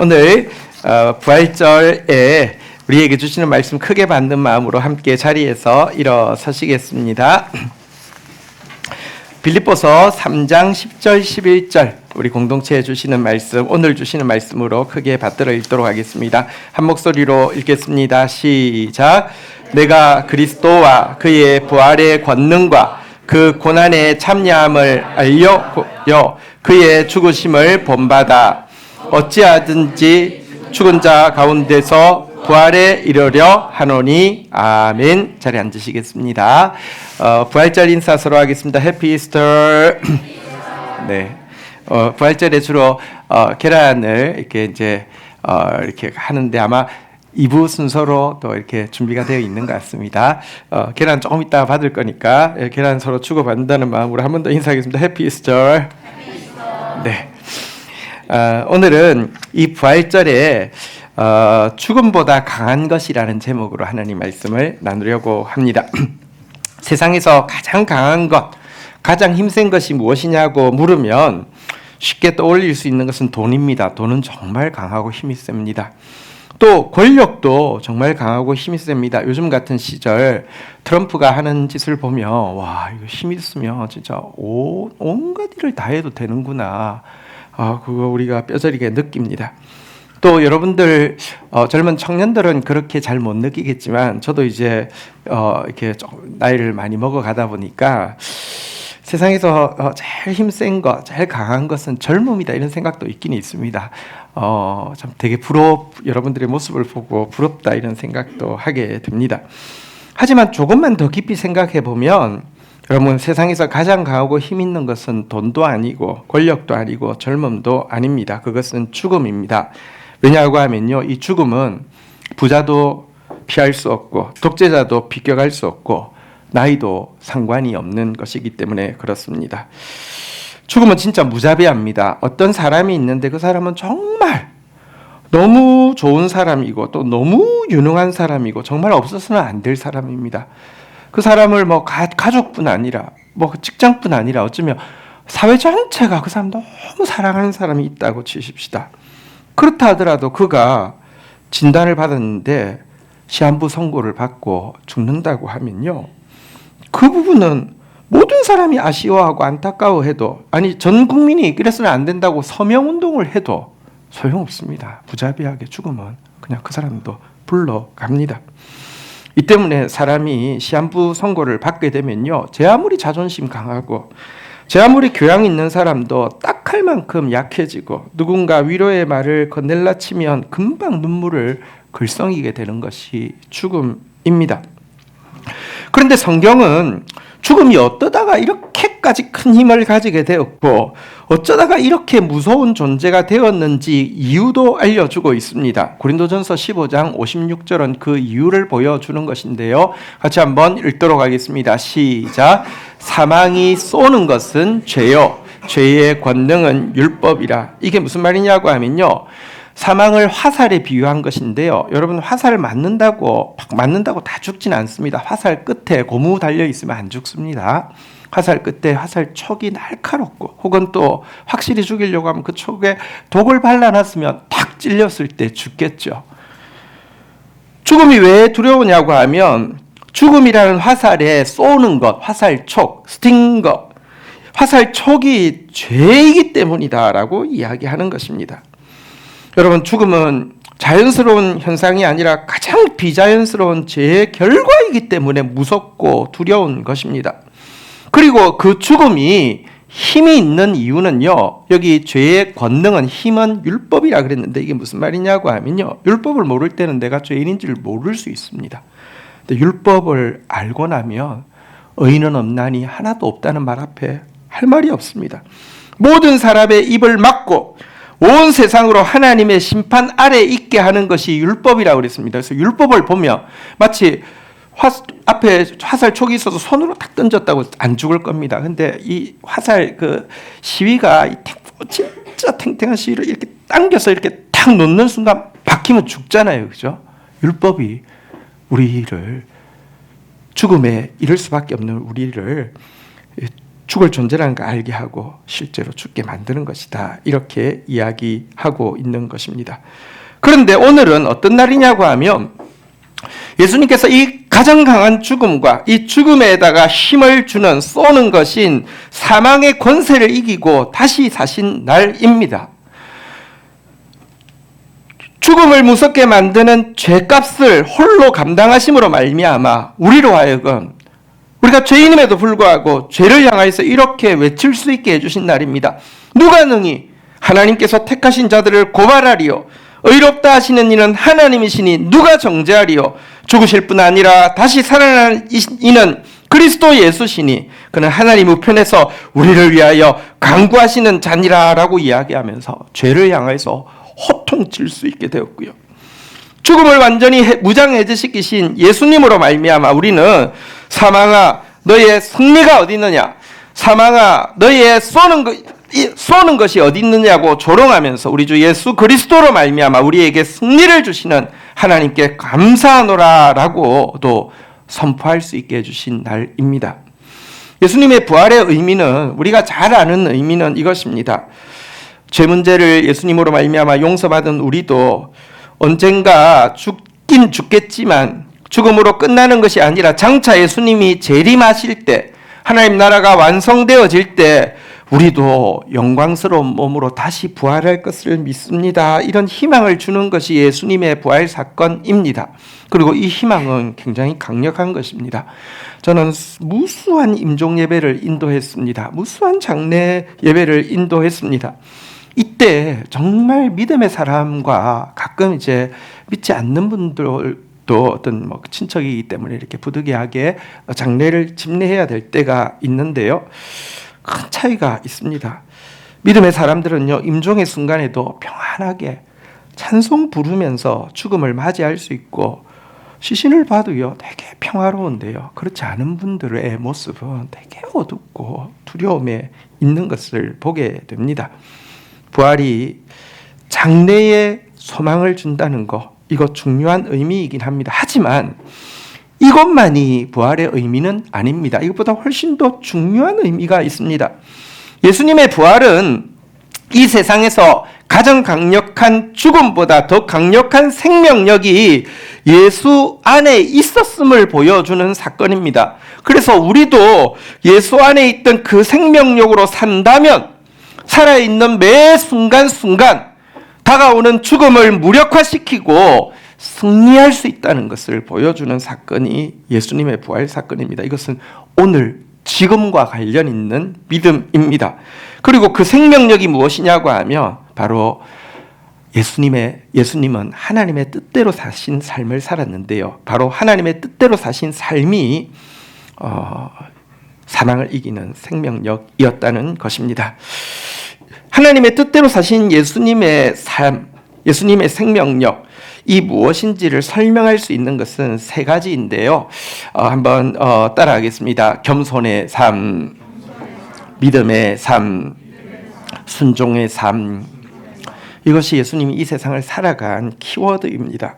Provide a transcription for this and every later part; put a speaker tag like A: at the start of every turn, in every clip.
A: 오늘 부활절에 우리에게 주시는 말씀 크게 받는 마음으로 함께 자리에서 일어서시겠습니다. 빌립보서 3장 10절 11절 우리 공동체에 주시는 말씀, 오늘 주시는 말씀으로 크게 받들어 읽도록 하겠습니다. 한 목소리로 읽겠습니다. 시작. 내가 그리스도와 그의 부활의 권능과 그 고난의 참여함을 알려요 그의 죽으심을 본받아 어찌하든지 죽은 자 가운데서 부활에 이르려 하노니. 아멘. 자리에 앉으시겠습니다. 부활절 인사 서로 하겠습니다. 해피 이스터. 네. 부활절에 주로 계란을 이렇게 이제 이렇게 하는데 아마 2부 순서로 또 이렇게 준비가 되어 있는 것 같습니다. 계란 조금 이따 받을 거니까 계란 서로 주고받는다는 마음으로 한 번 더 인사하겠습니다. 해피 이스터. 네. 오늘은 이 부활절에 죽음보다 강한 것이라는 제목으로 하나님 말씀을 나누려고 합니다. 세상에서 가장 강한 것, 가장 힘센 것이 무엇이냐고 물으면 쉽게 떠올릴 수 있는 것은 돈입니다. 돈은 정말 강하고 힘이 셉니다. 또 권력도 정말 강하고 힘이 셉니다. 요즘 같은 시절 트럼프가 하는 짓을 보면 와, 이거 힘 있으면 진짜 온갖 일을 다 해도 되는구나. 그거 우리가 뼈저리게 느낍니다. 또 여러분들 젊은 청년들은 그렇게 잘 못 느끼겠지만 저도 이제 이렇게 나이를 많이 먹어가다 보니까 세상에서 제일 힘센 것, 제일 강한 것은 젊음이다 이런 생각도 있긴 있습니다. 참 되게 여러분들의 모습을 보고 부럽다 이런 생각도 하게 됩니다. 하지만 조금만 더 깊이 생각해 보면 여러분, 세상에서 가장 강하고 힘 있는 것은 돈도 아니고 권력도 아니고 젊음도 아닙니다. 그것은 죽음입니다. 왜냐하고 하면요, 이 죽음은 부자도 피할 수 없고 독재자도 비껴갈 수 없고 나이도 상관이 없는 것이기 때문에 그렇습니다. 죽음은 진짜 무자비합니다. 어떤 사람이 있는데 그 사람은 정말 너무 좋은 사람이고 또 너무 유능한 사람이고 정말 없어서는 안 될 사람입니다. 그 사람을 뭐 가족뿐 아니라 뭐 직장뿐 아니라 어쩌면 사회 전체가 그 사람 너무 사랑하는 사람이 있다고 치십시다. 그렇다 하더라도 그가 진단을 받았는데 시한부 선고를 받고 죽는다고 하면요, 그 부분은 모든 사람이 아쉬워하고 안타까워해도, 아니 전 국민이 이래서는 안 된다고 서명운동을 해도 소용없습니다. 무자비하게 죽으면 그냥 그 사람도 불러갑니다. 이 때문에 사람이 시한부 선고를 받게 되면요, 제 아무리 자존심 강하고 제 아무리 교양 있는 사람도 딱할 만큼 약해지고 누군가 위로의 말을 건넬라 치면 금방 눈물을 글썽이게 되는 것이 죽음입니다. 그런데 성경은 죽음이 어떠다가 이렇게까지 큰 힘을 가지게 되었고 어쩌다가 이렇게 무서운 존재가 되었는지 이유도 알려주고 있습니다. 고린도전서 15장 56절은 그 이유를 보여주는 것인데요, 같이 한번 읽도록 하겠습니다. 시작. 사망이 쏘는 것은 죄요 죄의 권능은 율법이라. 이게 무슨 말이냐고 하면요, 사망을 화살에 비유한 것인데요, 여러분 화살 맞는다고 다 죽진 않습니다. 화살 끝에 고무 달려 있으면 안 죽습니다. 화살 끝에 화살 촉이 날카롭고 혹은 또 확실히 죽이려고 하면 그 촉에 독을 발라놨으면 탁 찔렸을 때 죽겠죠. 죽음이 왜 두려우냐고 하면 죽음이라는 화살에 쏘는 것, 화살촉, 스팅거, 화살촉이 죄이기 때문이다라고 이야기하는 것입니다. 여러분, 죽음은 자연스러운 현상이 아니라 가장 비자연스러운 죄의 결과이기 때문에 무섭고 두려운 것입니다. 그리고 그 죽음이 힘이 있는 이유는요, 여기 죄의 권능은, 힘은 율법이라 그랬는데 이게 무슨 말이냐고 하면요, 율법을 모를 때는 내가 죄인인 줄 모를 수 있습니다. 근데 율법을 알고 나면 의인은 없나니 하나도 없다는 말 앞에 할 말이 없습니다. 모든 사람의 입을 막고 온 세상으로 하나님의 심판 아래 있게 하는 것이 율법이라고 그랬습니다. 그래서 율법을 보면 마치 앞에 화살 촉이 있어서 손으로 탁 던졌다고 안 죽을 겁니다. 근데 이 화살 시위가 진짜 탱탱한 시위를 이렇게 당겨서 이렇게 탁 놓는 순간 박히면 죽잖아요. 그죠? 율법이 우리를 죽음에 이를 수밖에 없는 우리를 죽을 존재라는 걸 알게 하고 실제로 죽게 만드는 것이다. 이렇게 이야기하고 있는 것입니다. 그런데 오늘은 어떤 날이냐고 하면 예수님께서 이 가장 강한 죽음과 이 죽음에다가 힘을 주는 쏘는 것인 사망의 권세를 이기고 다시 사신 날입니다. 죽음을 무섭게 만드는 죄값을 홀로 감당하심으로 말미암아 우리로 하여금 우리가 죄인임에도 불구하고 죄를 향하여서 이렇게 외칠 수 있게 해주신 날입니다. 누가 능히 하나님께서 택하신 자들을 고발하리요 의롭다 하시는 이는 하나님이시니 누가 정죄하리요 죽으실 뿐 아니라 다시 살아나는 이는 그리스도 예수시니 그는 하나님 우편에서 우리를 위하여 간구하시는 자니라 라고 이야기하면서 죄를 향해서 호통칠 수 있게 되었고요. 죽음을 완전히 무장해제시키신 예수님으로 말미암아 우리는 사망아 너의 승리가 어디 있느냐, 사망아 너의 쏘는 것이 어디 있느냐고 조롱하면서 우리 주 예수 그리스도로 말미암아 우리에게 승리를 주시는 하나님께 감사하노라라고도 선포할 수 있게 해주신 날입니다. 예수님의 부활의 의미는 우리가 잘 아는 의미는 이것입니다. 죄 문제를 예수님으로 말미암아 용서받은 우리도 언젠가 죽긴 죽겠지만 죽음으로 끝나는 것이 아니라 장차 예수님이 재림하실 때 하나님 나라가 완성되어질 때 우리도 영광스러운 몸으로 다시 부활할 것을 믿습니다. 이런 희망을 주는 것이 예수님의 부활 사건입니다. 그리고 이 희망은 굉장히 강력한 것입니다. 저는 무수한 임종 예배를 인도했습니다. 무수한 장례 예배를 인도했습니다. 이때 정말 믿음의 사람과 가끔 이제 믿지 않는 분들도 어떤 친척이기 때문에 이렇게 부득이하게 장례를 집례해야 될 때가 있는데요. 큰 차이가 있습니다. 믿음의 사람들은요, 임종의 순간에도 평안하게 찬송 부르면서 죽음을 맞이할 수 있고 시신을 봐도요 되게 평화로운데요, 그렇지 않은 분들의 모습은 되게 어둡고 두려움에 있는 것을 보게 됩니다. 부활이 장래에 소망을 준다는 거, 이거 중요한 의미이긴 합니다. 하지만 이것만이 부활의 의미는 아닙니다. 이것보다 훨씬 더 중요한 의미가 있습니다. 예수님의 부활은 이 세상에서 가장 강력한 죽음보다 더 강력한 생명력이 예수 안에 있었음을 보여주는 사건입니다. 그래서 우리도 예수 안에 있던 그 생명력으로 산다면 살아있는 매 순간순간 다가오는 죽음을 무력화시키고 승리할 수 있다는 것을 보여주는 사건이 예수님의 부활 사건입니다. 이것은 오늘 지금과 관련 있는 믿음입니다. 그리고 그 생명력이 무엇이냐고 하면 바로 예수님은 하나님의 뜻대로 사신 삶을 살았는데요. 바로 하나님의 뜻대로 사신 삶이 사망을 이기는 생명력이었다는 것입니다. 하나님의 뜻대로 사신 예수님의 삶, 예수님의 생명력, 이 무엇인지를 설명할 수 있는 것은 세 가지인데요. 한번 따라하겠습니다. 겸손의 삶, 믿음의 삶, 순종의 삶. 이것이 예수님이 이 세상을 살아간 키워드입니다.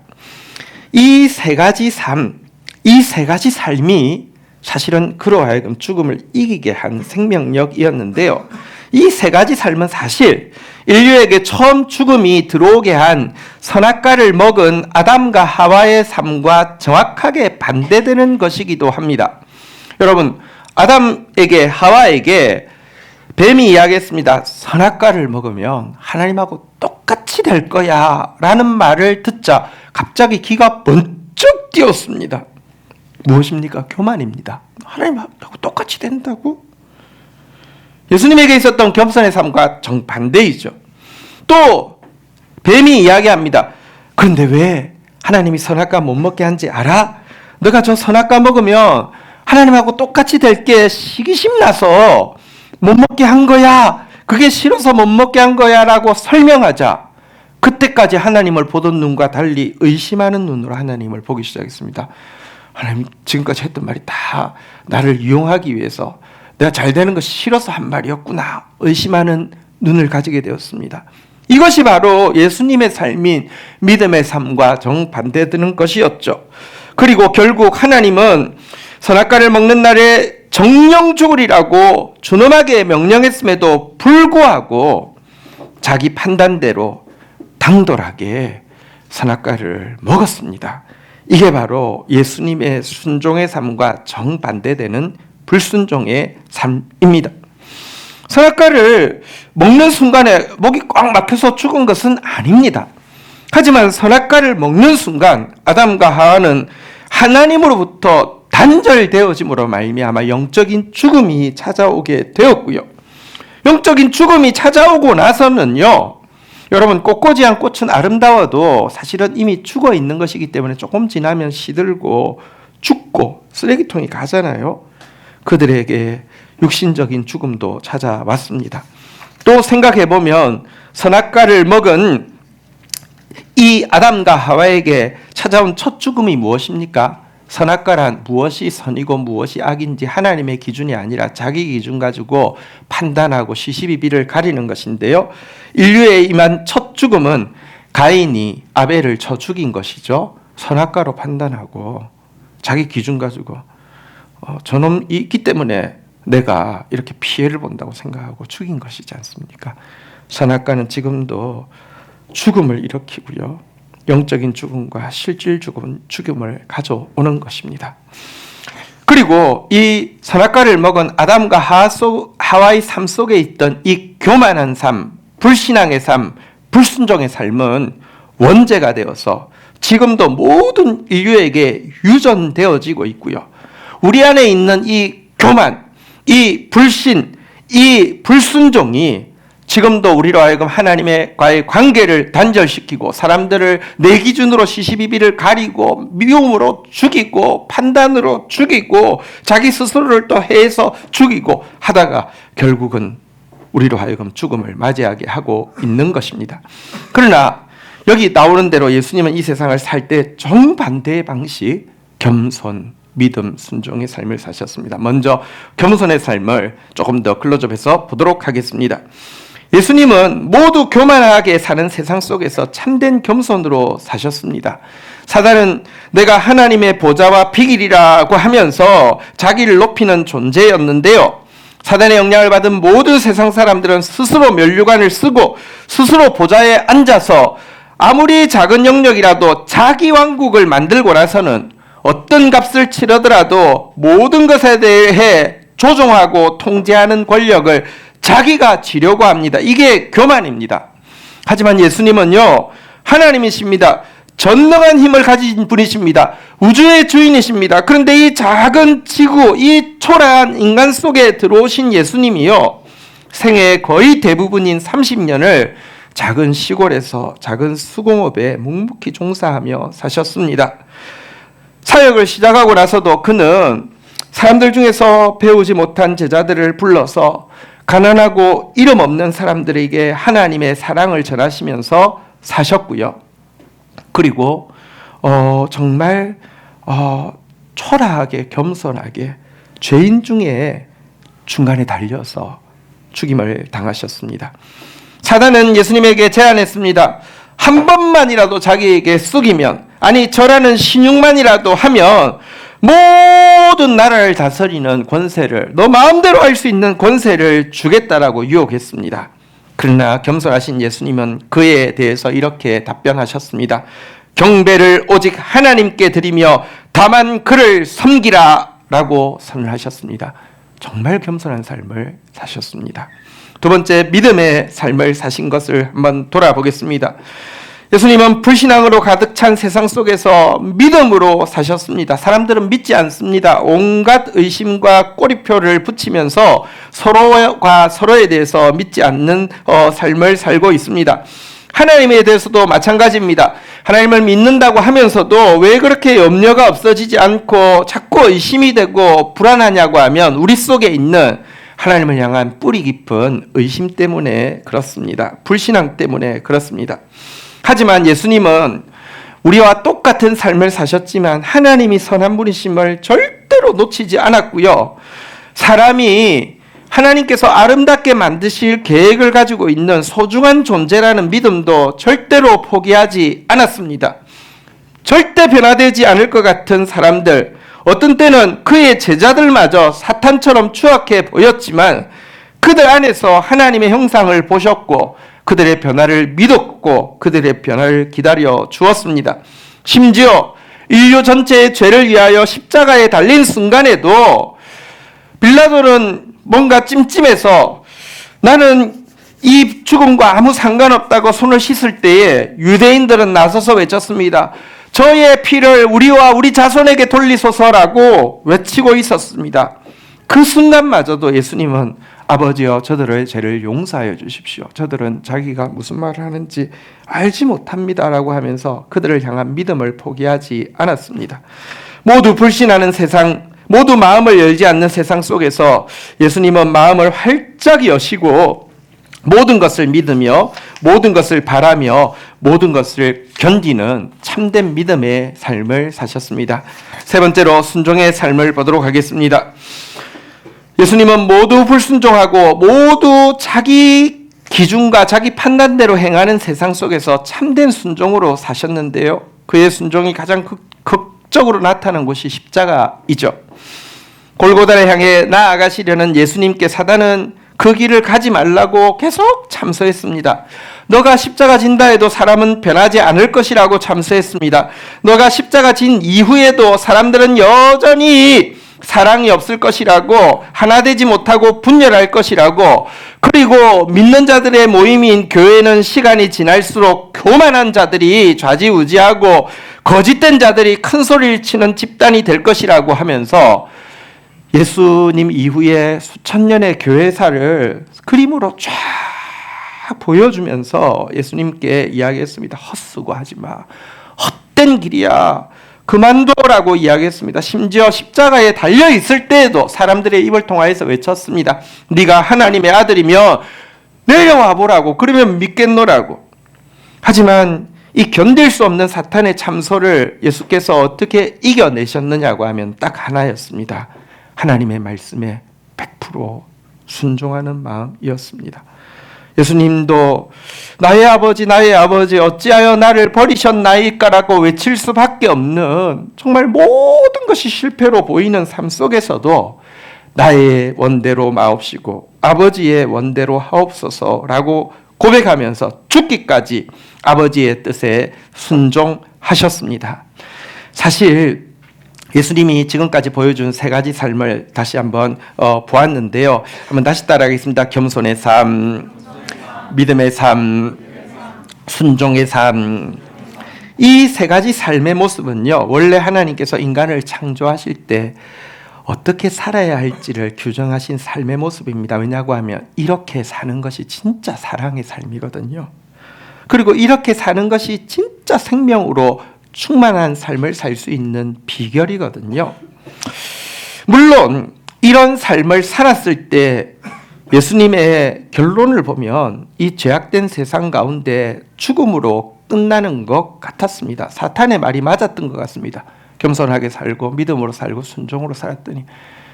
A: 이 세 가지 삶, 이 세 가지 삶이 사실은 그로 하여금 죽음을 이기게 한 생명력이었는데요. 이 세 가지 삶은 사실 인류에게 처음 죽음이 들어오게 한 선악과를 먹은 아담과 하와의 삶과 정확하게 반대되는 것이기도 합니다. 여러분, 아담에게 하와에게 뱀이 이야기했습니다. 선악과를 먹으면 하나님하고 똑같이 될 거야 라는 말을 듣자 갑자기 기가 번쩍 뛰었습니다. 무엇입니까? 교만입니다. 하나님하고 똑같이 된다고? 예수님에게 있었던 겸손의 삶과 정반대이죠. 또 뱀이 이야기합니다. 그런데 왜 하나님이 선악과 못 먹게 한지 알아? 너가 저 선악과 먹으면 하나님하고 똑같이 될 게 시기심 나서 못 먹게 한 거야. 그게 싫어서 못 먹게 한 거야 라고 설명하자 그때까지 하나님을 보던 눈과 달리 의심하는 눈으로 하나님을 보기 시작했습니다. 하나님, 지금까지 했던 말이 다 나를 이용하기 위해서 내가 잘 되는 것이 싫어서 한 말이었구나. 의심하는 눈을 가지게 되었습니다. 이것이 바로 예수님의 삶인 믿음의 삶과 정반대되는 것이었죠. 그리고 결국 하나님은 선악과를 먹는 날에 정령 죽으리라고 준엄하게 명령했음에도 불구하고 자기 판단대로 당돌하게 선악과를 먹었습니다. 이게 바로 예수님의 순종의 삶과 정반대되는 불순종의 삶입니다. 선악과를 먹는 순간에 목이 꽉 막혀서 죽은 것은 아닙니다. 하지만 선악과를 먹는 순간 아담과 하와는 하나님으로부터 단절되어짐으로 말미암아 영적인 죽음이 찾아오게 되었고요. 영적인 죽음이 찾아오고 나서는요, 여러분, 꽃꽂이한 꽃은 아름다워도 사실은 이미 죽어 있는 것이기 때문에 조금 지나면 시들고 죽고 쓰레기통에 가잖아요. 그들에게 육신적인 죽음도 찾아왔습니다. 또 생각해보면 선악과를 먹은 이 아담과 하와에게 찾아온 첫 죽음이 무엇입니까? 선악과란 무엇이 선이고 무엇이 악인지 하나님의 기준이 아니라 자기 기준 가지고 판단하고 시시비비를 가리는 것인데요. 인류에 임한 첫 죽음은 가인이 아벨을 쳐 죽인 것이죠. 선악과로 판단하고 자기 기준 가지고 저놈이 있기 때문에 내가 이렇게 피해를 본다고 생각하고 죽인 것이지 않습니까? 선악과는 지금도 죽음을 일으키고요. 영적인 죽음과 실질 죽음을 가져오는 것입니다. 그리고 이 선악과를 먹은 아담과 하와의 삶 속에 있던 이 교만한 삶, 불신앙의 삶, 불순종의 삶은 원죄가 되어서 지금도 모든 인류에게 유전되어지고 있고요. 우리 안에 있는 이 교만, 이 불신, 이 불순종이 지금도 우리로 하여금 하나님과의 관계를 단절시키고 사람들을 내 기준으로 시시비비를 가리고 미움으로 죽이고 판단으로 죽이고 자기 스스로를 또 해서 죽이고 하다가 결국은 우리로 하여금 죽음을 맞이하게 하고 있는 것입니다. 그러나 여기 나오는 대로 예수님은 이 세상을 살 때 정반대의 방식, 겸손, 믿음, 순종의 삶을 사셨습니다. 먼저 겸손의 삶을 조금 더 클로즈업해서 보도록 하겠습니다. 예수님은 모두 교만하게 사는 세상 속에서 참된 겸손으로 사셨습니다. 사단은 내가 하나님의 보좌와 비길이라고 하면서 자기를 높이는 존재였는데요. 사단의 영향을 받은 모든 세상 사람들은 스스로 면류관을 쓰고 스스로 보좌에 앉아서 아무리 작은 영역이라도 자기 왕국을 만들고 나서는 어떤 값을 치르더라도 모든 것에 대해 조종하고 통제하는 권력을 자기가 지려고 합니다. 이게 교만입니다. 하지만 예수님은요, 하나님이십니다. 전능한 힘을 가진 분이십니다. 우주의 주인이십니다. 그런데 이 작은 지구, 이 초라한 인간 속에 들어오신 예수님이요, 생애 거의 대부분인 30년을 작은 시골에서 작은 수공업에 묵묵히 종사하며 사셨습니다. 사역을 시작하고 나서도 그는 사람들 중에서 배우지 못한 제자들을 불러서 가난하고 이름 없는 사람들에게 하나님의 사랑을 전하시면서 사셨고요. 그리고 정말 초라하게 겸손하게 죄인 중에 중간에 달려서 죽임을 당하셨습니다. 사단은 예수님에게 제안했습니다. 한 번만이라도 자기에게 쑥이면, 아니 저라는 신용만이라도 하면 모든 나라를 다스리는 권세를, 너 마음대로 할 수 있는 권세를 주겠다라고 유혹했습니다. 그러나 겸손하신 예수님은 그에 대해서 이렇게 답변하셨습니다. 경배를 오직 하나님께 드리며 다만 그를 섬기라 라고 선언하셨습니다. 정말 겸손한 삶을 사셨습니다. 두 번째, 믿음의 삶을 사신 것을 한번 돌아보겠습니다. 예수님은 불신앙으로 가득 찬 세상 속에서 믿음으로 사셨습니다. 사람들은 믿지 않습니다. 온갖 의심과 꼬리표를 붙이면서 서로가 서로에 대해서 믿지 않는 삶을 살고 있습니다. 하나님에 대해서도 마찬가지입니다. 하나님을 믿는다고 하면서도 왜 그렇게 염려가 없어지지 않고 자꾸 의심이 되고 불안하냐고 하면 우리 속에 있는 하나님을 향한 뿌리 깊은 의심 때문에 그렇습니다. 불신앙 때문에 그렇습니다. 하지만 예수님은 우리와 똑같은 삶을 사셨지만 하나님이 선한 분이심을 절대로 놓치지 않았고요. 사람이 하나님께서 아름답게 만드실 계획을 가지고 있는 소중한 존재라는 믿음도 절대로 포기하지 않았습니다. 절대 변화되지 않을 것 같은 사람들, 어떤 때는 그의 제자들마저 사탄처럼 추악해 보였지만 그들 안에서 하나님의 형상을 보셨고 그들의 변화를 믿었고 그들의 변화를 기다려 주었습니다. 심지어 인류 전체의 죄를 위하여 십자가에 달린 순간에도 빌라도는 뭔가 찜찜해서 나는 이 죽음과 아무 상관없다고 손을 씻을 때에 유대인들은 나서서 외쳤습니다. 저의 피를 우리와 우리 자손에게 돌리소서라고 외치고 있었습니다. 그 순간마저도 예수님은 아버지여 저들의 죄를 용서하여 주십시오. 저들은 자기가 무슨 말을 하는지 알지 못합니다라고 하면서 그들을 향한 믿음을 포기하지 않았습니다. 모두 불신하는 세상, 모두 마음을 열지 않는 세상 속에서 예수님은 마음을 활짝 여시고 모든 것을 믿으며 모든 것을 바라며 모든 것을 견디는 참된 믿음의 삶을 사셨습니다. 세 번째로 순종의 삶을 보도록 하겠습니다. 예수님은 모두 불순종하고 모두 자기 기준과 자기 판단대로 행하는 세상 속에서 참된 순종으로 사셨는데요. 그의 순종이 가장 극적으로 나타난 곳이 십자가이죠. 골고다를 향해 나아가시려는 예수님께 사단은 그 길을 가지 말라고 계속 참소했습니다. 너가 십자가 진다 해도 사람은 변하지 않을 것이라고 참소했습니다. 너가 십자가 진 이후에도 사람들은 여전히 사랑이 없을 것이라고, 하나 되지 못하고 분열할 것이라고, 그리고 믿는 자들의 모임인 교회는 시간이 지날수록 교만한 자들이 좌지우지하고 거짓된 자들이 큰 소리를 치는 집단이 될 것이라고 하면서 예수님 이후에 수천 년의 교회사를 그림으로 쫙 보여주면서 예수님께 이야기했습니다. 헛수고하지 마. 헛된 길이야. 그만둬라고 이야기했습니다. 심지어 십자가에 달려있을 때에도 사람들의 입을 통하여서 외쳤습니다. 네가 하나님의 아들이며 내려와 보라고. 그러면 믿겠노라고. 하지만 이 견딜 수 없는 사탄의 참소를 예수께서 어떻게 이겨내셨느냐고 하면 딱 하나였습니다. 하나님의 말씀에 100% 순종하는 마음이었습니다. 예수님도 나의 아버지 어찌하여 나를 버리셨나이까라고 외칠 수밖에 없는 정말 모든 것이 실패로 보이는 삶 속에서도 나의 원대로 마옵시고 아버지의 원대로 하옵소서라고 고백하면서 죽기까지 아버지의 뜻에 순종하셨습니다. 사실 예수님이 지금까지 보여준 세 가지 삶을 다시 한번 보았는데요. 한번 다시 따라하겠습니다. 겸손의 삶, 믿음의 삶, 순종의 삶. 이 세 가지 삶의 모습은요, 원래 하나님께서 인간을 창조하실 때 어떻게 살아야 할지를 규정하신 삶의 모습입니다. 왜냐고 하면 이렇게 사는 것이 진짜 사랑의 삶이거든요. 그리고 이렇게 사는 것이 진짜 생명으로 충만한 삶을 살 수 있는 비결이거든요. 물론 이런 삶을 살았을 때 예수님의 결론을 보면 이 죄악된 세상 가운데 죽음으로 끝나는 것 같았습니다. 사탄의 말이 맞았던 것 같습니다. 겸손하게 살고 믿음으로 살고 순종으로 살았더니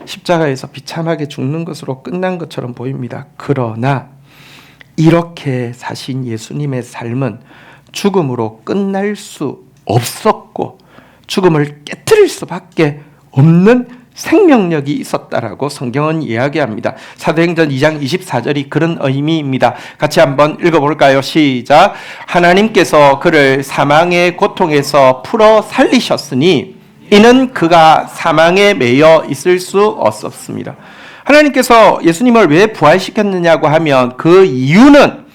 A: 십자가에서 비참하게 죽는 것으로 끝난 것처럼 보입니다. 그러나 이렇게 사신 예수님의 삶은 죽음으로 끝날 수 없었고 죽음을 깨트릴 수밖에 없는 생명력이 있었다라고 성경은 이야기합니다. 사도행전 2장 24절이 그런 의미입니다. 같이 한번 읽어볼까요? 시작. 하나님께서 그를 사망의 고통에서 풀어 살리셨으니 이는 그가 사망에 매여 있을 수 없었습니다. 하나님께서 예수님을 왜 부활시켰느냐고 하면 그 이유는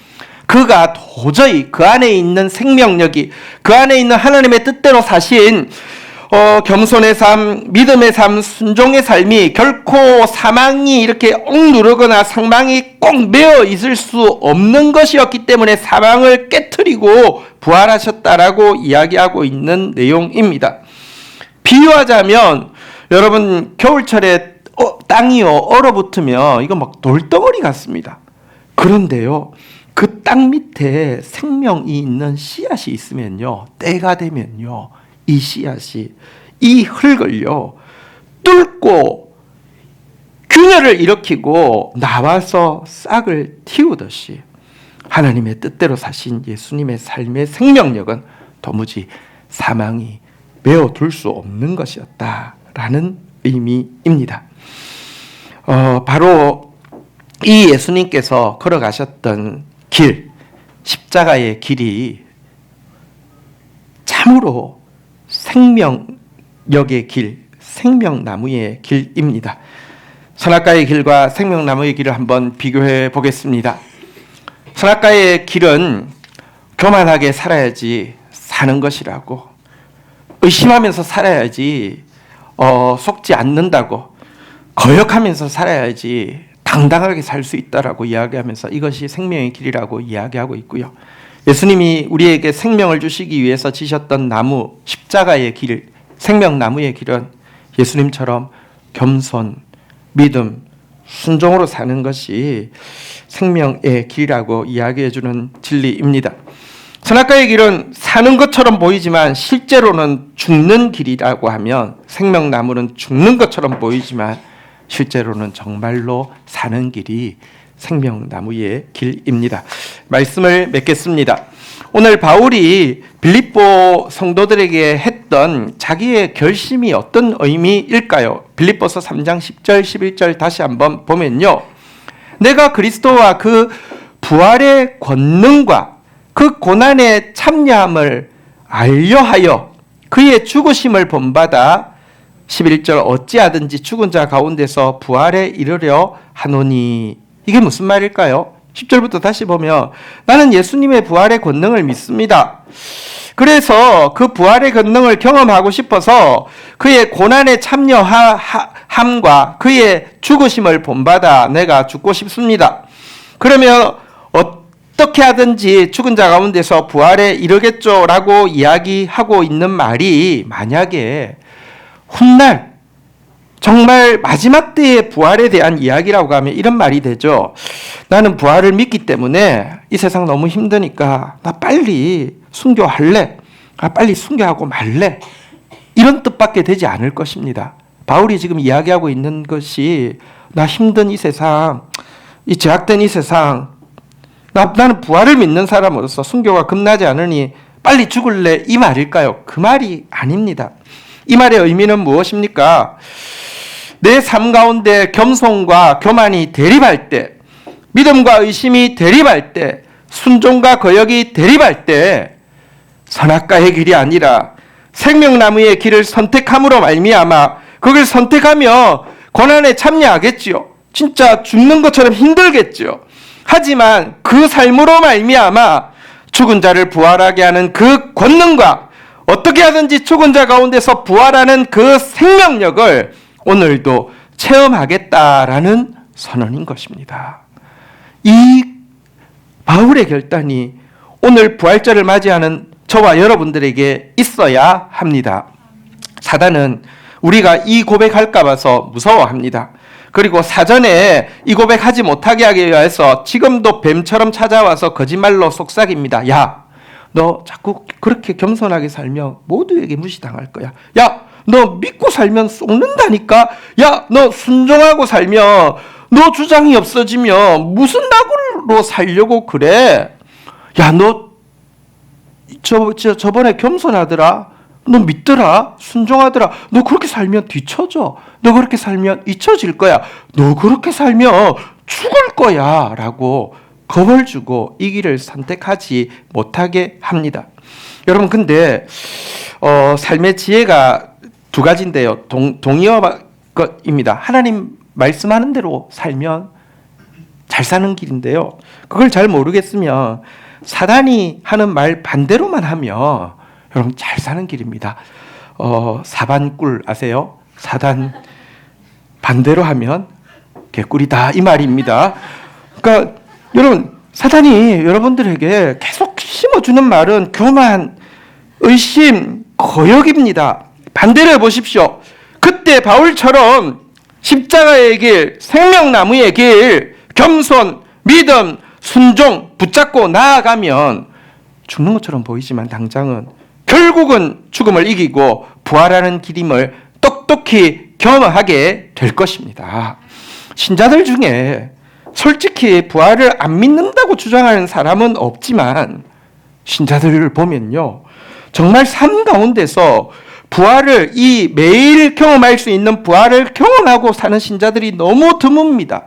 A: 그가 도저히 그 안에 있는 생명력이, 그 안에 있는 하나님의 뜻대로 사신 겸손의 삶, 믿음의 삶, 순종의 삶이 결코 사망이 이렇게 억누르거나 사망이 꼭 매어 있을 수 없는 것이었기 때문에 사망을 깨트리고 부활하셨다라고 이야기하고 있는 내용입니다. 비유하자면 여러분 겨울철에 땅이요 얼어붙으면 이거 막 돌덩어리 같습니다. 그런데요, 그 땅 밑에 생명이 있는 씨앗이 있으면요, 때가 되면요, 이 씨앗이 이 흙을요 뚫고 균열을 일으키고 나와서 싹을 틔우듯이 하나님의 뜻대로 사신 예수님의 삶의 생명력은 도무지 사망이 메어둘 수 없는 것이었다 있다라는 의미입니다. 바로 이 예수님께서 걸어가셨던 길, 십자가의 길이 참으로 생명역의 길, 생명나무의 길입니다. 선악과의 길과 생명나무의 길을 한번 비교해 보겠습니다. 선악과의 길은 교만하게 살아야지 사는 것이라고, 의심하면서 살아야지 속지 않는다고, 거역하면서 살아야지 당당하게 살 수 있다라고 이야기하면서 이것이 생명의 길이라고 이야기하고 있고요. 예수님이 우리에게 생명을 주시기 위해서 지셨던 나무, 십자가의 길, 생명나무의 길은 예수님처럼 겸손, 믿음, 순종으로 사는 것이 생명의 길이라고 이야기해주는 진리입니다. 선악과의 길은 사는 것처럼 보이지만 실제로는 죽는 길이라고 하면, 생명나무는 죽는 것처럼 보이지만 실제로는 정말로 사는 길이 생명나무의 길입니다. 말씀을 맺겠습니다. 오늘 바울이 빌립보 성도들에게 했던 자기의 결심이 어떤 의미일까요? 빌립보서 3장 10절 11절 다시 한번 보면요, 내가 그리스도와 그 부활의 권능과 그 고난의 참여함을 알려하여 그의 죽으심을 본받아 11절 어찌하든지 죽은 자 가운데서 부활에 이르려 하노니. 이게 무슨 말일까요? 10절부터 다시 보면 나는 예수님의 부활의 권능을 믿습니다. 그래서 그 부활의 권능을 경험하고 싶어서 그의 고난에 참여함과 그의 죽으심을 본받아 내가 죽고 싶습니다. 그러면 어떻게 하든지 죽은 자 가운데서 부활에 이르겠죠 라고 이야기하고 있는 말이, 만약에 훗날 정말 마지막 때의 부활에 대한 이야기라고 하면 이런 말이 되죠. 나는 부활을 믿기 때문에 이 세상 너무 힘드니까 나 빨리 순교할래. 빨리 순교하고 말래. 이런 뜻밖에 되지 않을 것입니다. 바울이 지금 이야기하고 있는 것이, 나 힘든 이 세상, 이 제약된 이 세상, 나는 부활을 믿는 사람으로서 순교가 겁나지 않으니 빨리 죽을래, 이 말일까요? 그 말이 아닙니다. 이 말의 의미는 무엇입니까? 내 삶 가운데 겸손과 교만이 대립할 때, 믿음과 의심이 대립할 때, 순종과 거역이 대립할 때 선악과의 길이 아니라 생명나무의 길을 선택함으로 말미암아, 그걸 선택하며 고난에 참여하겠지요. 진짜 죽는 것처럼 힘들겠지요. 하지만 그 삶으로 말미암아 죽은 자를 부활하게 하는 그 권능과 어떻게 하든지 죽은 자 가운데서 부활하는 그 생명력을 오늘도 체험하겠다라는 선언인 것입니다. 이 바울의 결단이 오늘 부활절을 맞이하는 저와 여러분들에게 있어야 합니다. 사단은 우리가 이 고백할까 봐서 무서워합니다. 그리고 사전에 이 고백하지 못하게 하기 위해서 지금도 뱀처럼 찾아와서 거짓말로 속삭입니다. 야, 너 자꾸 그렇게 겸손하게 살면 모두에게 무시당할 거야. 야, 너 믿고 살면 속는다니까. 야, 너 순종하고 살면 너 주장이 없어지면 무슨 낙으로 살려고 그래. 야, 너 저번에 겸손하더라. 너 믿더라. 순종하더라. 너 그렇게 살면 뒤처져. 너 그렇게 살면 잊혀질 거야. 너 그렇게 살면 죽을 거야 라고 겁을 주고 이 길을 선택하지 못하게 합니다. 여러분, 근데 삶의 지혜가 두 가지인데요. 동의어입니다. 하나님 말씀하는 대로 살면 잘 사는 길인데요. 그걸 잘 모르겠으면 사단이 하는 말 반대로만 하면 여러분 잘 사는 길입니다. 사반꿀 아세요? 사단 반대로 하면 개꿀이다, 이 말입니다. 그러니까 여러분, 사단이 여러분들에게 계속 심어주는 말은 교만, 의심, 거역입니다. 반대로 해보십시오. 그때 바울처럼 십자가의 길, 생명나무의 길, 겸손, 믿음, 순종 붙잡고 나아가면 죽는 것처럼 보이지만 당장은 결국은 죽음을 이기고 부활하는 길임을 똑똑히 경험하게 될 것입니다. 신자들 중에 솔직히 부활을 안 믿는다고 주장하는 사람은 없지만 신자들을 보면요, 정말 삶 가운데서 부활을 이 매일 경험할 수 있는 부활을 경험하고 사는 신자들이 너무 드뭅니다.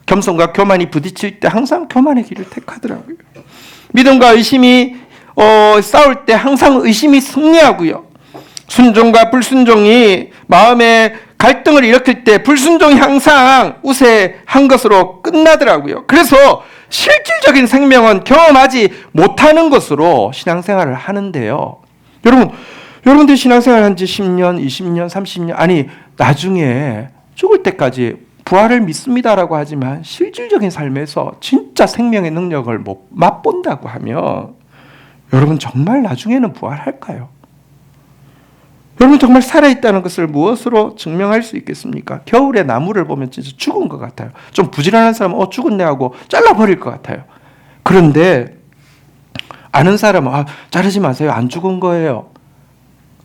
A: 겸손과 교만이 부딪힐 때 항상 교만의 길을 택하더라고요. 믿음과 의심이 싸울 때 항상 의심이 승리하고요. 순종과 불순종이 마음에 갈등을 일으킬 때 불순종이 항상 우세한 것으로 끝나더라고요. 그래서 실질적인 생명은 경험하지 못하는 것으로 신앙생활을 하는데요. 여러분들 신앙생활 한 지 10년, 20년, 30년, 아니 나중에 죽을 때까지 부활을 믿습니다라고 하지만 실질적인 삶에서 진짜 생명의 능력을 못 맛본다고 하면 여러분 정말 나중에는 부활할까요? 여러분 정말 살아있다는 것을 무엇으로 증명할 수 있겠습니까? 겨울에 나무를 보면 진짜 죽은 것 같아요. 좀 부지런한 사람은 죽었네 하고 잘라버릴 것 같아요. 그런데 아는 사람은 자르지 마세요. 안 죽은 거예요.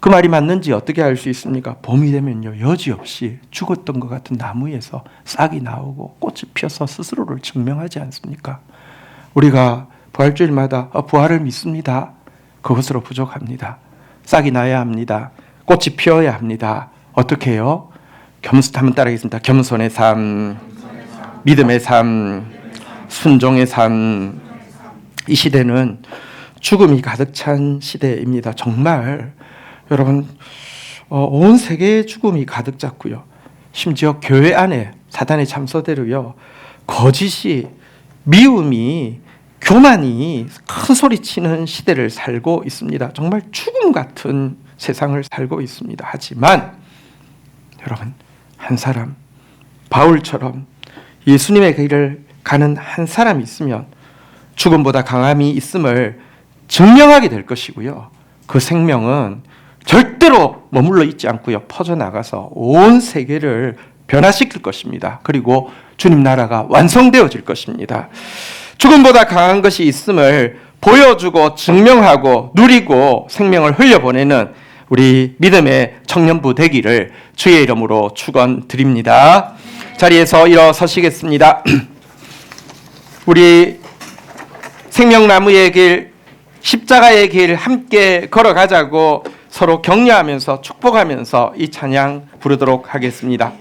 A: 그 말이 맞는지 어떻게 알 수 있습니까? 봄이 되면요 여지없이 죽었던 것 같은 나무에서 싹이 나오고 꽃이 피어서 스스로를 증명하지 않습니까? 우리가 부활주일마다 부활을 믿습니다. 그것으로 부족합니다. 싹이 나야 합니다. 꽃이 피어야 합니다. 어떻게 해요? 한번 따라하겠습니다. 겸손의 삶, 믿음의 삶, 순종의 삶. 이 시대는 죽음이 가득 찬 시대입니다. 정말 여러분 온 세계에 죽음이 가득 찼고요. 심지어 교회 안에 사단의 참소대로요. 거짓이, 미움이, 교만이 큰 소리치는 시대를 살고 있습니다. 정말 죽음 같은 세상을 살고 있습니다. 하지만 여러분 한 사람 바울처럼 예수님의 길을 가는 한 사람이 있으면 죽음보다 강함이 있음을 증명하게 될 것이고요. 그 생명은 절대로 머물러 있지 않고요. 퍼져나가서 온 세계를 변화시킬 것입니다. 그리고 주님 나라가 완성되어질 것입니다. 죽음보다 강한 것이 있음을 보여주고 증명하고 누리고 생명을 흘려보내는 우리 믿음의 청년부 되기를 주의 이름으로 축원드립니다. 자리에서 일어서시겠습니다. 우리 생명나무의 길, 십자가의 길 함께 걸어가자고 서로 격려하면서 축복하면서 이 찬양 부르도록 하겠습니다.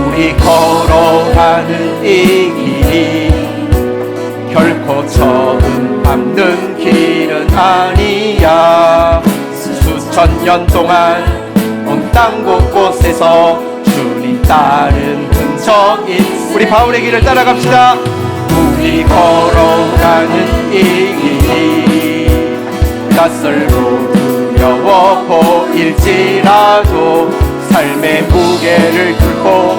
A: 우리 걸어가는 이 길이 결코 처음 밟는 길은 아니야. 수천 년 동안 온 땅 곳곳에서 주님 따른 흔적이 우리 바울의 길을 따라갑시다. 우리 걸어가는 이 길이 낯설고 두려워 보일지라도 삶의 무게를 들고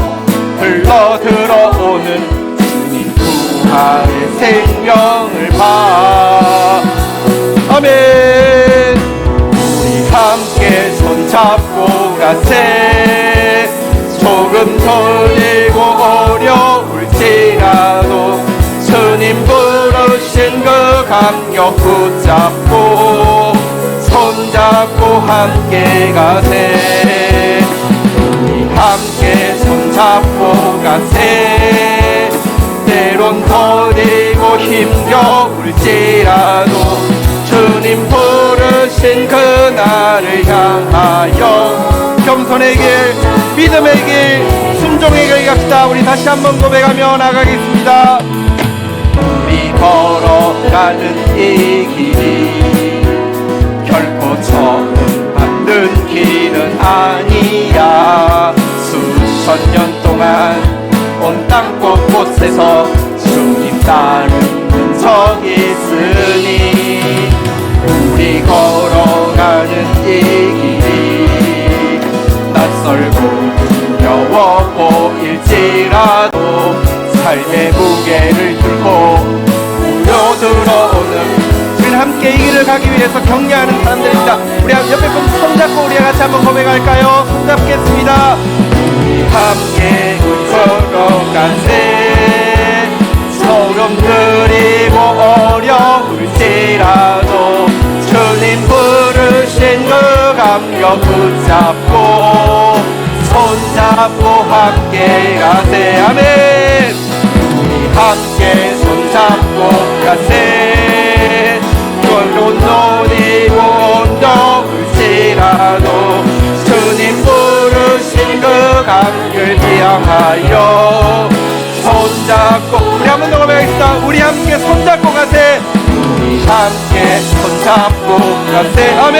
A: 흘러들어오는 주님 부활의 생명을 봐. 아멘. 우리 함께 손잡고 가세. 조금 떨리고 어려울지라도 주님 부르신 그 감격 붙잡고 손잡고 함께 가세. 우리 함께 손잡고 가세. 때론 더디고 힘겨울지라도 주님 부르신 그날을 향하여 겸손의 길, 믿음의 길, 순종의 길 갑시다. 우리 다시 한번 고백하며 나가겠습니다. 우리 걸어가는 이 길이 결코 처음 밟는 길은 아니야. 수천 년 동안 온 땅 곳곳에서 주님 따른 흔적이 있으니 우리 걸어가는 이 길이 낯설고 두려워 보일지라도 삶의 무게를 들고 우려들어오는 우리는 함께 이 길을 가기 위해서 격려하는 사람들입니다. 우리 옆에 분 손잡고 우리 같이 한번 고백할까요? 손잡겠습니다. 우리 함께 걸어가세. 소름 들이고 어려울지라도 주님 부르신 그 감격 붙잡고 손 손잡고 함께 가세. 아멘. 우리 함께 손잡고 가세. 좁은 논이 온더울지라도 주님 부르신 그 강을 지향하여 손잡고, 우리 한번 더 고백하겠습니다. 우리 함께 손잡고 가세. 우리 함께 손잡고 가세. 아멘.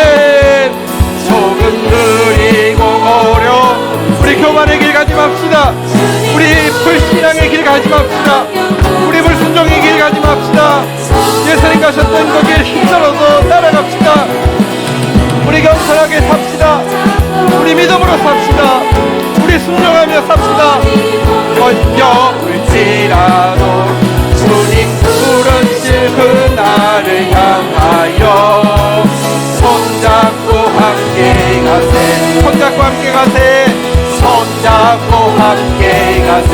A: 조금 느리고 어려운 우리 교만의 길 가지 맙시다. 우리 불신앙의 길 가지 맙시다. 우리 불순종의 길 가지 맙시다. 예수님 가셨던 그 길 힘들어서 따라갑시다. 우리 겸손하게 삽시다. 우리 믿음으로 삽시다. 우리 순종하며 삽시다. 어려울지라도 주님 부르실 그날을 향하여 손잡고 함께 가세. 손잡고 함께 가세. 손잡고 함께 가세.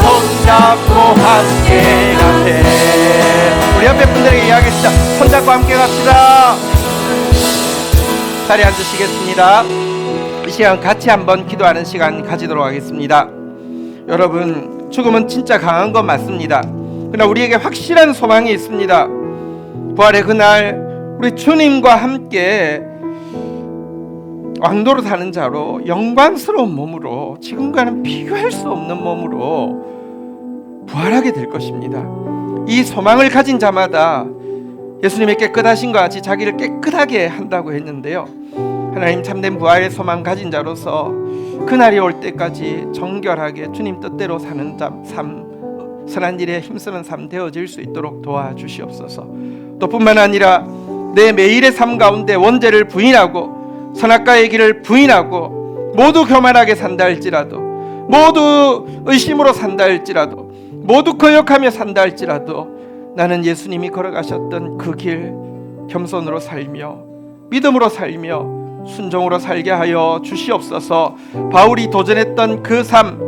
A: 손잡고 함께 가세. 우리 옆에 분들에게 이야기합시다. 손잡고 함께 갑시다. 자리에 앉으시겠습니다. 이 시간 같이 한번 기도하는 시간 가지도록 하겠습니다. 여러분, 죽음은 진짜 강한 건 맞습니다. 그러나 우리에게 확실한 소망이 있습니다. 부활의 그날 우리 주님과 함께 왕도로 사는 자로 영광스러운 몸으로, 지금과는 비교할 수 없는 몸으로 부활하게 될 것입니다. 이 소망을 가진 자마다 예수님의 깨끗하신 것 같이 자기를 깨끗하게 한다고 했는데요, 하나님 참된 부활의 소망 가진 자로서 그날이 올 때까지 정결하게 주님 뜻대로 사는 삶, 선한 일에 힘쓰는 삶 되어질 수 있도록 도와주시옵소서. 또 뿐만 아니라 내 매일의 삶 가운데 원죄를 부인하고 선악과의 길을 부인하고 모두 교만하게 산다 할지라도, 모두 의심으로 산다 할지라도, 모두 거역하며 산다 할지라도 나는 예수님이 걸어가셨던 그 길 겸손으로 살며 믿음으로 살며 순종으로 살게 하여 주시옵소서. 바울이 도전했던 그 삶,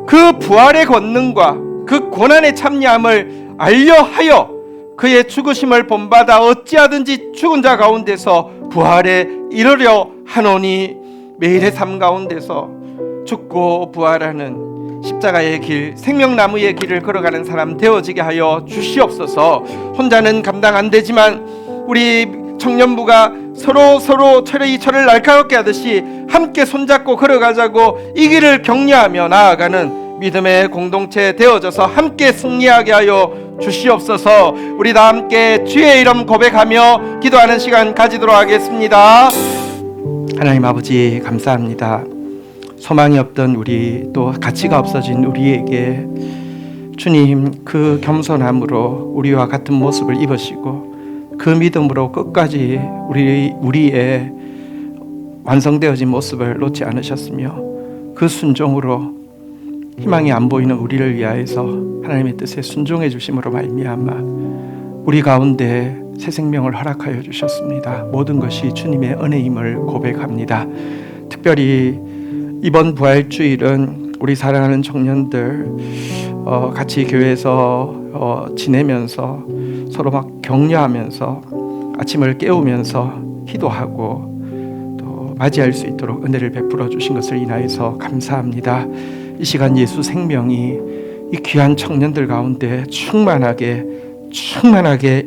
A: 그 부활의 권능과 그 고난의 참여함을 알려하여 그의 죽으심을 본받아 어찌하든지 죽은 자 가운데서 부활에 이르려 하노니 매일의 삶 가운데서 죽고 부활하는 십자가의 길, 생명나무의 길을 걸어가는 사람 되어지게 하여 주시옵소서. 혼자는 감당 안 되지만 우리 청년부가 서로 철을 날카롭게 하듯이 함께 손잡고 걸어가자고 이 길을 격려하며 나아가는 믿음의 공동체 되어져서 함께 승리하게 하여 주시옵소서. 우리 다 함께 주의 이름 고백하며 기도하는 시간 가지도록 하겠습니다. 하나님 아버지, 감사합니다. 소망이 없던 우리, 또 가치가 없어진 우리에게 주님 그 겸손함으로 우리와 같은 모습을 입으시고 그 믿음으로 끝까지 우리의 완성되어진 모습을 놓지 않으셨으며 그 순종으로 희망이 안 보이는 우리를 위하여서 하나님의 뜻에 순종해 주심으로 말미암아 우리 가운데 새 생명을 허락하여 주셨습니다. 모든 것이 주님의 은혜임을 고백합니다. 특별히 이번 부활주일은 우리 사랑하는 청년들 같이 교회에서 지내면서 서로 막 격려하면서 아침을 깨우면서 기도하고 또 맞이할 수 있도록 은혜를 베풀어 주신 것을 인하여서 감사합니다. 이 시간 예수 생명이 이 귀한 청년들 가운데 충만하게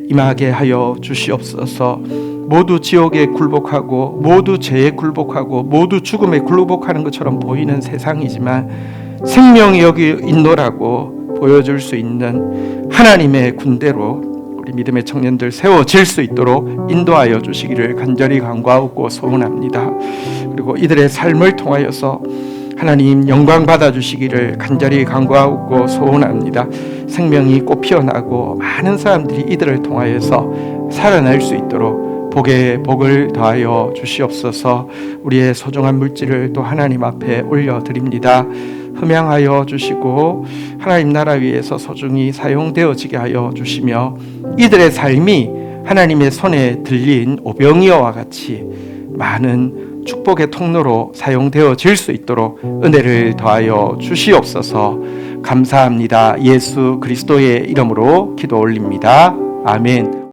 A: 임하게 하여 주시옵소서. 모두 지옥에 굴복하고 모두 죄에 굴복하고 모두 죽음에 굴복하는 것처럼 보이는 세상이지만 생명이 여기 있노라고 보여줄 수 있는 하나님의 군대로 우리 믿음의 청년들 세워질 수 있도록 인도하여 주시기를 간절히 간구하고 소원합니다. 그리고 이들의 삶을 통하여서 하나님 영광 받아주시기를 간절히 간구하고 소원합니다. 생명이 꽃 피어나고 많은 사람들이 이들을 통하여서 살아날 수 있도록 복에 복을 더하여 주시옵소서. 우리의 소중한 물질을 또 하나님 앞에 올려드립니다. 흠양하여 주시고 하나님 나라 위에서 소중히 사용되어지게 하여 주시며 이들의 삶이 하나님의 손에 들린 오병이어와 같이 많은 축복의 통로로 사용되어질 수 있도록 은혜를 더하여 주시옵소서. 감사합니다. 예수 그리스도의 이름으로 기도 올립니다. 아멘.